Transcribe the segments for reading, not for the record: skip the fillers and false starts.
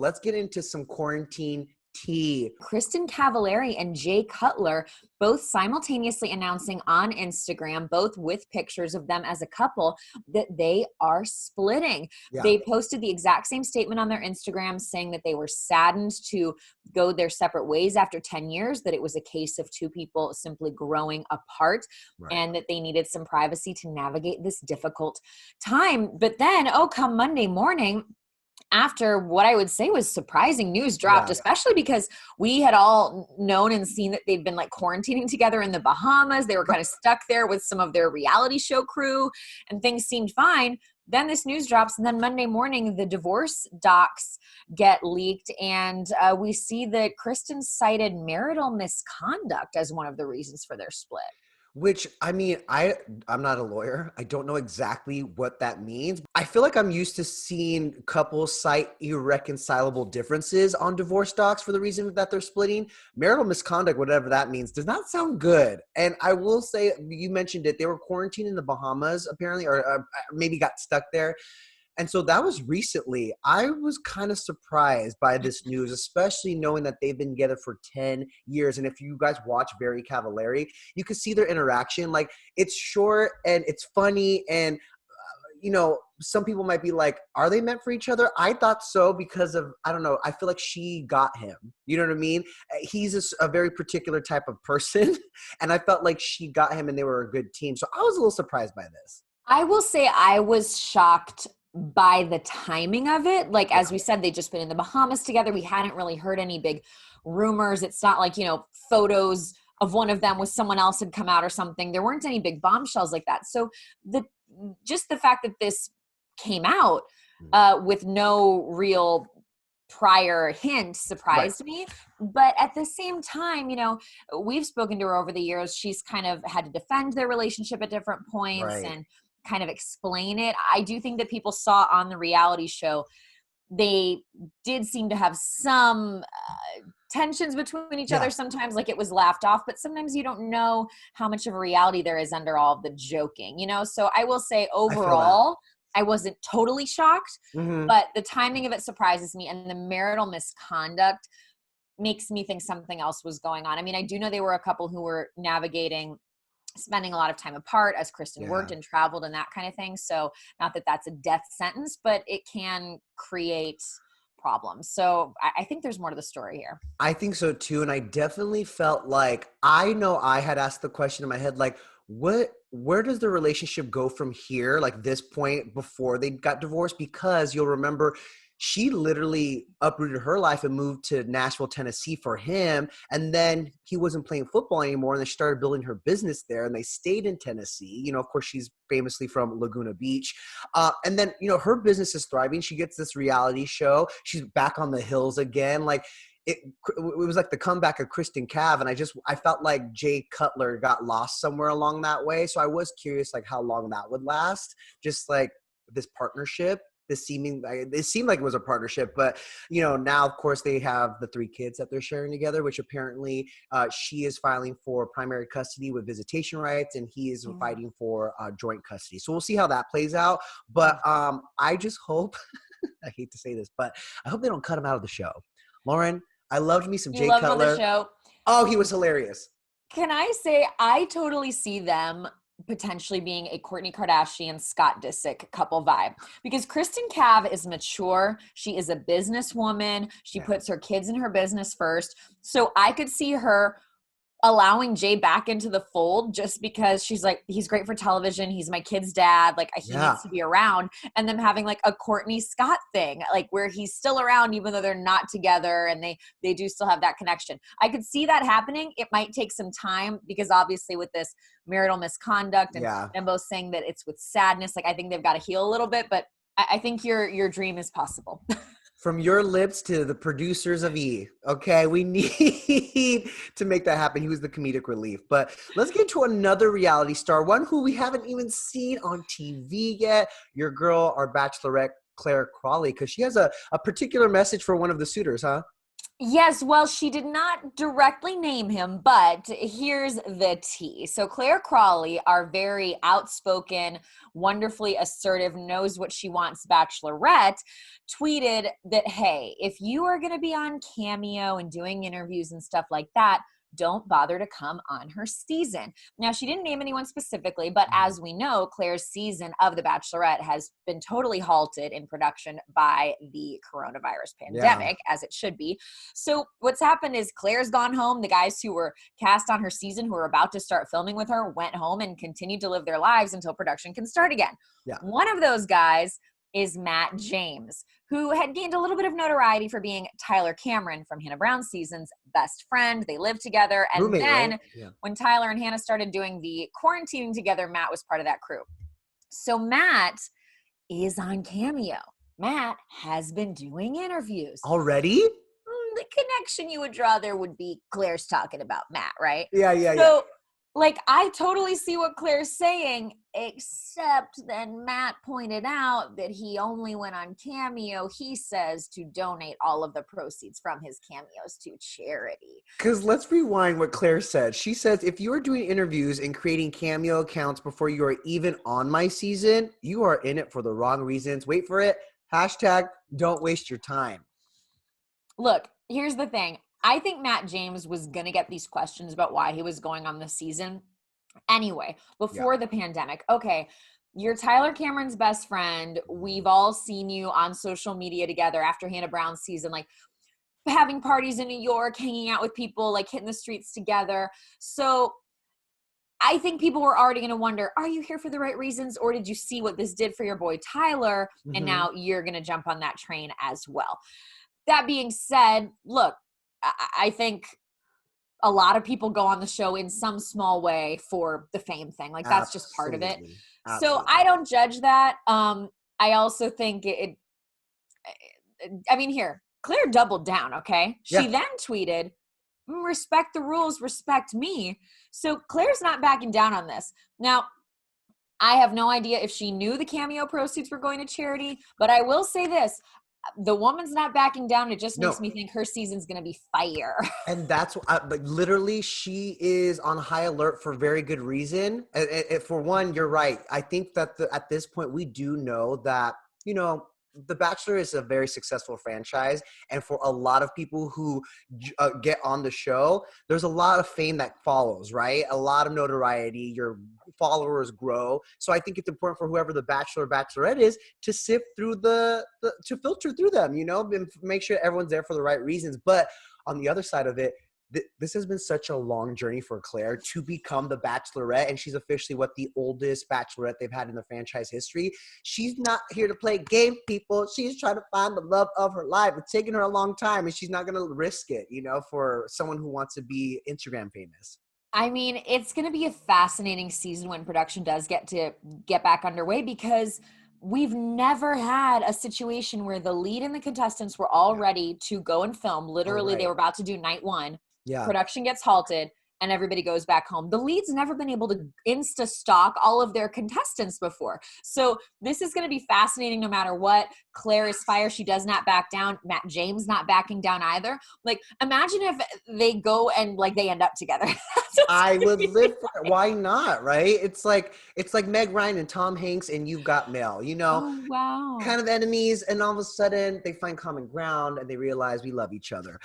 let's get into some quarantine tea. Kristin Cavallari and Cutler both simultaneously announcing on Instagram, both with pictures of them as a couple, that they are splitting. Yeah. They posted the exact same statement on their Instagram saying that they were saddened to go their separate ways after 10 years, that it was a case of two people simply growing apart, Right. and that they needed some privacy to navigate this difficult time. But then, come Monday morning, after what I would say was surprising news dropped, especially because we had all known and seen that they'd been like quarantining together in the Bahamas. They were kind of stuck there with some of their reality show crew and things seemed fine. Then this news drops, and then Monday morning, the divorce docs get leaked, and we see that Kristin cited marital misconduct as one of the reasons for their split. Which, I mean, I'm not a lawyer. I don't know exactly what that means. I feel like I'm used to seeing couples cite irreconcilable differences on divorce docs for the reason that they're splitting. Marital misconduct, whatever that means, does not sound good. And I will say, you mentioned it, they were quarantined in the Bahamas, apparently, or maybe got stuck there. And so that was recently. I was kind of surprised by this news, especially knowing that they've been together for 10 years. And if you guys watch Meryl Cavallari, you can see their interaction. Like, it's short and it's funny. And, some people might be like, are they meant for each other? I thought so because of, I don't know, I feel like she got him. You know what I mean? He's a very particular type of person. And I felt like she got him and they were a good team. So I was a little surprised by this. I will say I was shocked by the timing of it. Like, as we said, they'd just been in the Bahamas together. We hadn't really heard any big rumors. It's not like, photos of one of them with someone else had come out or something. There weren't any big bombshells like that. So just the fact that this came out with no real prior hint surprised me. But at the same time, we've spoken to her over the years. She's kind of had to defend their relationship at different points and kind of explain it. I do think that people saw on the reality show, they did seem to have some tensions between each other sometimes, like it was laughed off, but sometimes you don't know how much of a reality there is under all of the joking, So I will say overall, I wasn't totally shocked, but the timing of it surprises me, and the marital misconduct makes me think something else was going on. I mean, I do know they were a couple who were navigating spending a lot of time apart as Kristin worked and traveled and that kind of thing. So not that that's a death sentence, but it can create problems. So I think there's more to the story here. I think so too. And I definitely felt like, I know I had asked the question in my head, like, where does the relationship go from here? Like this point before they got divorced, because you'll remember she literally uprooted her life and moved to Nashville, Tennessee for him. And then he wasn't playing football anymore. And they started building her business there, and they stayed in Tennessee. Of course, she's famously from Laguna Beach. And then, her business is thriving. She gets this reality show. She's back on the hills again. Like, it was like the comeback of Kristin Cav. And I felt like Cutler got lost somewhere along that way. So I was curious, like, how long that would last. Just like this partnership. It seemed like it was a partnership, but now of course they have the 3 kids that they're sharing together, which apparently she is filing for primary custody with visitation rights, and he is fighting for joint custody. So we'll see how that plays out. But I just hope, I hate to say this, but I hope they don't cut him out of the show. Lauren, I loved me some Cutler. The show. Oh, he was hilarious. Can I say I totally see them potentially being a Kourtney Kardashian, Scott Disick couple vibe, because Kristin Cav is mature. She is a businesswoman. She puts her kids in her business first. So I could see her allowing Jay back into the fold just because she's like, he's great for television. He's my kid's dad. Like, he needs to be around. And them having like a Kourtney Scott thing, like where he's still around even though they're not together, and they do still have that connection. I could see that happening. It might take some time because obviously with this marital misconduct and them both saying that it's with sadness, like I think they've got to heal a little bit, but I think your dream is possible. From your lips to the producers of E! Okay, we need to make that happen. He was the comedic relief. But let's get to another reality star, one who we haven't even seen on TV yet. Your girl, our Bachelorette, Claire Crawley, because she has a particular message for one of the suitors, huh? Yes, well, she did not directly name him, but here's the tea. So Claire Crawley, our very outspoken, wonderfully assertive, knows what she wants Bachelorette, tweeted that, hey, if you are going to be on Cameo and doing interviews and stuff like that, don't bother to come on her season. Now, she didn't name anyone specifically, but as we know, Claire's season of The Bachelorette has been totally halted in production by the coronavirus pandemic, as it should be. So what's happened is Claire's gone home. The guys who were cast on her season, who were about to start filming with her, went home and continued to live their lives until production can start again. Yeah. One of those guys is Matt James, who had gained a little bit of notoriety for being Tyler Cameron from Hannah Brown's season's best friend. They lived together. And Roommate, then right? Yeah. when Tyler and Hannah started doing the quarantining together, Matt was part of that crew. So Matt is on Cameo. Matt has been doing interviews. Already? The connection you would draw there would be Claire's talking about Matt, right? Yeah. So, like, I totally see what Claire's saying, except then Matt pointed out that he only went on Cameo, he says, to donate all of the proceeds from his cameos to charity. Because let's rewind what Claire said. She says, if you are doing interviews and creating Cameo accounts before you are even on my season, you are in it for the wrong reasons. Wait for it. Hashtag don't waste your time. Look, here's the thing. I think Matt James was going to get these questions about why he was going on this season anyway, before the pandemic. Okay, you're Tyler Cameron's best friend. We've all seen you on social media together after Hannah Brown's season, like having parties in New York, hanging out with people, like hitting the streets together. So I think people were already going to wonder, are you here for the right reasons? Or did you see what this did for your boy Tyler? And now you're going to jump on that train as well. That being said, look, I think a lot of people go on the show in some small way for the fame thing. Like, that's just part of it. Absolutely. So I don't judge that. I also think here, Claire doubled down, okay? She then tweeted, respect the rules, respect me. So Claire's not backing down on this. Now, I have no idea if she knew the Cameo proceeds were going to charity, but I will say this. The woman's not backing down. It just makes me think her season's going to be fire. And that's but literally she is on high alert for very good reason. And for one, you're right. I think that at this point we do know that, you know, The Bachelor is a very successful franchise. And for a lot of people who get on the show, there's a lot of fame that follows, right? A lot of notoriety. Your followers grow. So I think it's important for whoever the Bachelor or Bachelorette is to sift through to filter through them, you know, and make sure everyone's there for the right reasons. But on the other side of it, this has been such a long journey for Claire to become the Bachelorette, and she's officially the oldest Bachelorette they've had in the franchise history. She's not here to play game, people. She's trying to find the love of her life. It's taken her a long time, and she's not going to risk it, you know, for someone who wants to be Instagram famous. I mean, it's going to be a fascinating season when production does get back underway, because we've never had a situation where the lead and the contestants were all ready to go and film. Literally, they were about to do night one. Yeah. Production gets halted and everybody goes back home. The lead's never been able to Insta stock all of their contestants before. So this is going to be fascinating no matter what. Claire is fire. She does not back down. Matt James not backing down either. Like, imagine if they go and like they end up together. I would live for it. Why not, right? It's like Meg Ryan and Tom Hanks and You've Got Mail, you know? Oh, wow. Kind of enemies, and all of a sudden they find common ground and they realize we love each other.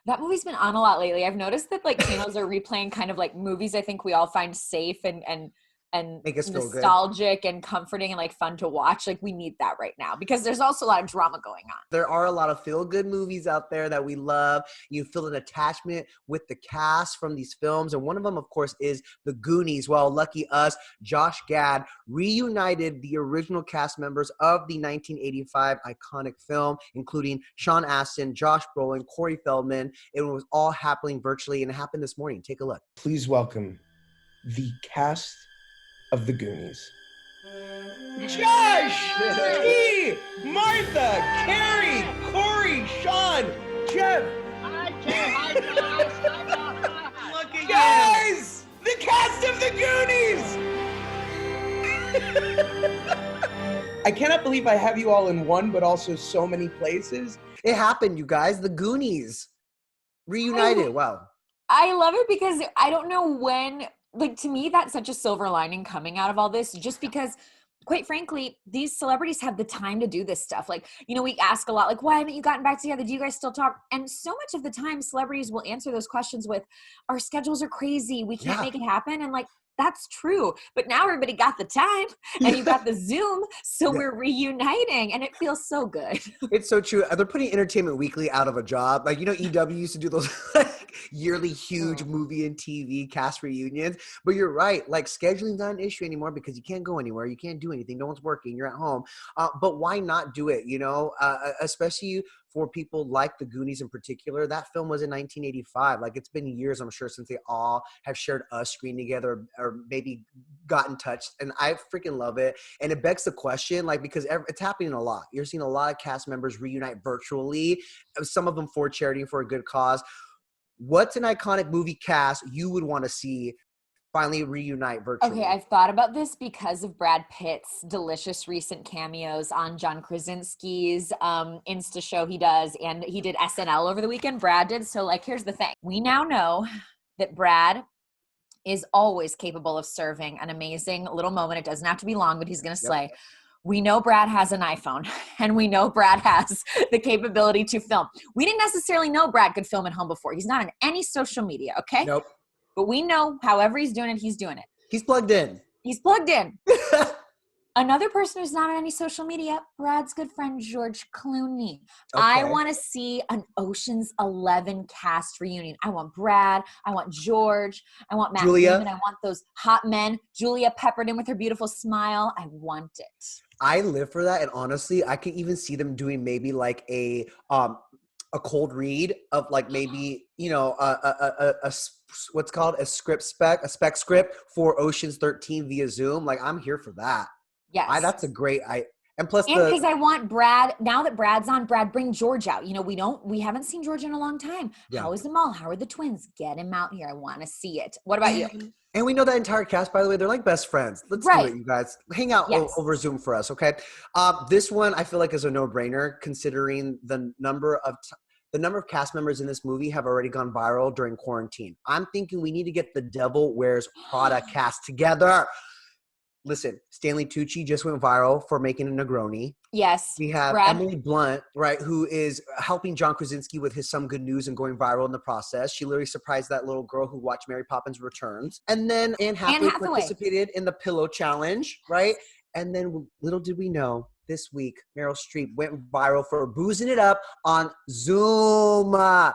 That movie's been on a lot lately. I've noticed that like channels are replaying kind of like movies I think we all find safe and make us nostalgic and comforting and like fun to watch. Like, we need that right now because there's also a lot of drama going on. There are a lot of feel-good movies out there that we love. You feel an attachment with the cast from these films. And one of them, of course, is The Goonies. Well, lucky us, Josh Gad reunited the original cast members of the 1985 iconic film, including Sean Astin, Josh Brolin, Corey Feldman. It was all happening virtually, and it happened this morning. Take a look. Please welcome the cast of The Goonies. Josh, T, Martha, Carrie, Corey, Sean, Jeff. Hi, Jeff. Look at guys, the cast of The Goonies. I cannot believe I have you all in one, but also so many places. It happened, you guys. The Goonies reunited. Wow. I love it because I don't know when, like, to me, that's such a silver lining coming out of all this, just because, quite frankly, these celebrities have the time to do this stuff. Like, you know, we ask a lot, like, why haven't you gotten back together? Do you guys still talk? And so much of the time, celebrities will answer those questions with, our schedules are crazy. We can't make it happen. And like, that's true. But now everybody got the time and you got the Zoom. So we're reuniting and it feels so good. It's so true. They're putting Entertainment Weekly out of a job. Like, you know, EW used to do those like yearly huge movie and TV cast reunions. But you're right. Like, scheduling's not an issue anymore because you can't go anywhere. You can't do anything. No one's working. You're at home. But why not do it? You know, especially for people like the Goonies in particular. That film was in 1985. Like, it's been years, I'm sure, since they all have shared a screen together or maybe got in touch. And I freaking love it. And it begs the question, like, because it's happening a lot. You're seeing a lot of cast members reunite virtually, some of them for charity and for a good cause. What's an iconic movie cast you would want to see finally reunite virtually? Okay, I've thought about this because of Brad Pitt's delicious recent cameos on John Krasinski's Insta show he does, and he did SNL over the weekend. Brad did. So, like, here's the thing. We now know that Brad is always capable of serving an amazing little moment. It doesn't have to be long, but he's going to slay. We know Brad has an iPhone, and we know Brad has the capability to film. We didn't necessarily know Brad could film at home before. He's not on any social media, okay? Nope. But we know however he's doing it, he's doing it. He's plugged in. He's plugged in. Another person who's not on any social media, Brad's good friend, George Clooney. Okay. I want to see an Ocean's 11 cast reunion. I want Brad. I want George. I want Matt Damon. I want those hot men. Julia peppered in with her beautiful smile. I want it. I live for that. And honestly, I can even see them doing maybe like a cold read of like maybe, you know, what's called a spec script for Ocean's 13 via Zoom. Like, I'm here for that. Yes. That's a great, and plus because I want Brad, now that Brad's on, Brad, bring George out. You know, we haven't seen George in a long time. Yeah. How is the mall? How are the twins? Get him out here. I want to see it. What about you? And we know that entire cast, by the way, they're like best friends. Let's do it, you guys. Hang out over Zoom for us, okay? This one I feel like is a no-brainer considering the number of cast members in this movie have already gone viral during quarantine. I'm thinking we need to get the Devil Wears Prada cast together. Listen, Stanley Tucci just went viral for making a Negroni. Yes. We have Emily Blunt, right, who is helping John Krasinski with his Some Good News and going viral in the process. She literally surprised that little girl who watched Mary Poppins Returns. And then Anne Hathaway participated in the Pillow Challenge, right? And then little did we know, this week, Meryl Streep went viral for boozing it up on Zoom. I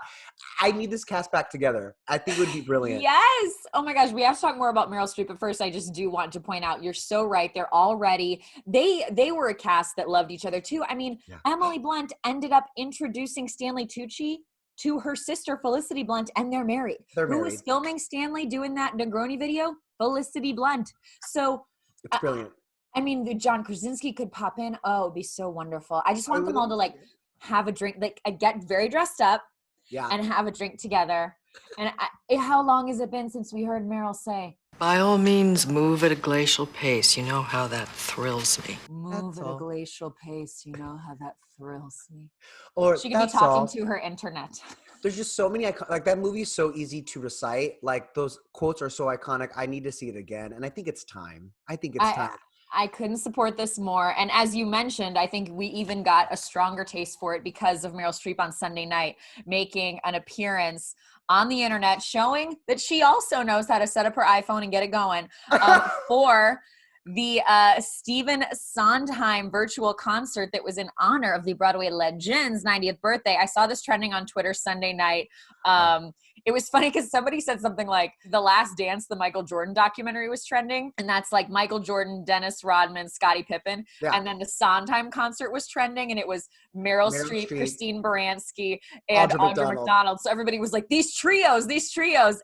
need this cast back together. I think it would be brilliant. Yes. Oh my gosh. We have to talk more about Meryl Streep. But first, I just do want to point out, you're so right. They're already, they were a cast that loved each other too. I mean, Emily Blunt ended up introducing Stanley Tucci to her sister, Felicity Blunt, and they're married. Who was filming Stanley doing that Negroni video? Felicity Blunt. So it's brilliant. I mean, the John Krasinski could pop in. Oh, it'd be so wonderful. I just want them all to like have a drink, like get very dressed up and have a drink together. And how long has it been since we heard Meryl say, by all means, move at a glacial pace. You know how that thrills me. Move at a glacial pace. You know how that thrills me. Or she could be talking to her internet. There's just so many, like that movie is so easy to recite. Like those quotes are so iconic. I need to see it again. And I think it's time. Time. I couldn't support this more. And as you mentioned, I think we even got a stronger taste for it because of Meryl Streep on Sunday night making an appearance on the internet showing that she also knows how to set up her iPhone and get it going for the Stephen Sondheim virtual concert that was in honor of the Broadway legend's 90th birthday. I saw this trending on Twitter Sunday night. It was funny because somebody said something like The Last Dance, the Michael Jordan documentary was trending. And that's like Michael Jordan, Dennis Rodman, Scottie Pippen. Yeah. And then the Sondheim concert was trending. And it was Meryl Streep, Christine Baranski, and Audra McDonald. So everybody was like, these trios.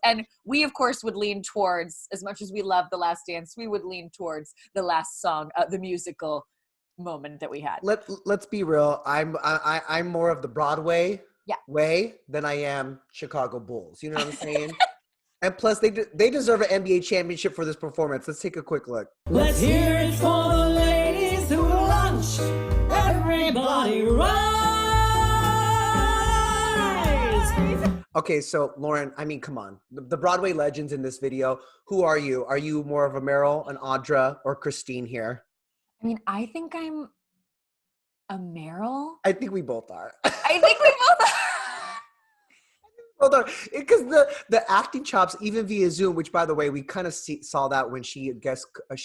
And we, of course, would lean towards, as much as we love The Last Dance, we would lean towards the last song, the musical moment that we had. Let's be real. I'm more of the Broadway way than I am Chicago Bulls. You know what I'm saying? And plus, they deserve an NBA championship for this performance. Let's take a quick look. Let's hear it for the ladies who lunch Okay, so Lauren, I mean, come on. The Broadway legends in this video, who are you? Are you more of a Meryl, an Audra, or Christine here? I mean, I think I'm a Meryl. I think we both are. I think we both are. Hold on, because the acting chops, even via Zoom, which by the way, we kind of saw that when she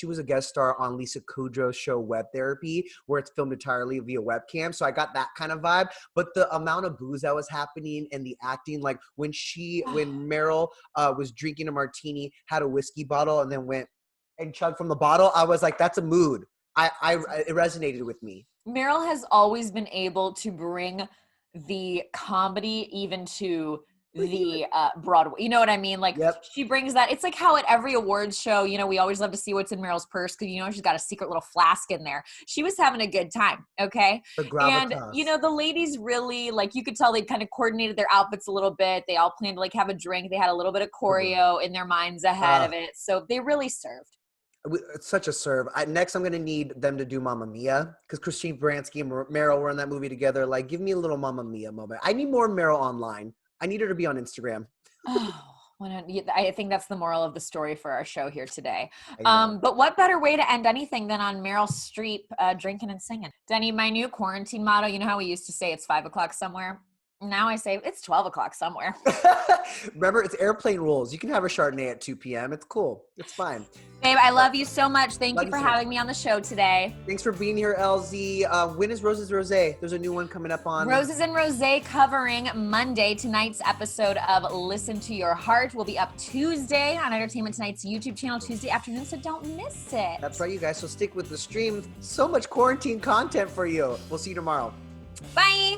was a guest star on Lisa Kudrow's show Web Therapy, where it's filmed entirely via webcam. So I got that kind of vibe. But the amount of booze that was happening and the acting, like when Meryl was drinking a martini, had a whiskey bottle, and then went and chugged from the bottle, I was like, that's a mood. It resonated with me. Meryl has always been able to bring the comedy even to the Broadway. You know what I mean? Like, yep. She brings that. It's like how at every awards show, you know, we always love to see what's in Meryl's purse because, you know, she's got a secret little flask in there. She was having a good time, okay? And, you know, the ladies really, like, you could tell they kind of coordinated their outfits a little bit. They all planned to, like, have a drink. They had a little bit of choreo in their minds ahead of it. So they really served. It's such a serve. Next, I'm going to need them to do Mamma Mia because Christine Baranski and Meryl were in that movie together. Like, give me a little Mamma Mia moment. I need more Meryl online. I need her to be on Instagram. Oh, I think that's the moral of the story for our show here today. But what better way to end anything than on Meryl Streep drinking and singing? Denny, my new quarantine motto, you know how we used to say it's 5 o'clock somewhere? Now I say it's 12 o'clock somewhere. Remember, it's airplane rules. You can have a Chardonnay at 2 p.m. It's cool. It's fine. Babe, I love you so much. Thank you for having me on the show today. Thanks for being here, LZ. When is Roses Rosé? There's a new one coming up on... Roses and Rosé covering Monday. Tonight's episode of Listen to Your Heart will be up Tuesday on Entertainment Tonight's YouTube channel Tuesday afternoon, so don't miss it. That's right, you guys. So stick with the stream. So much quarantine content for you. We'll see you tomorrow. Bye.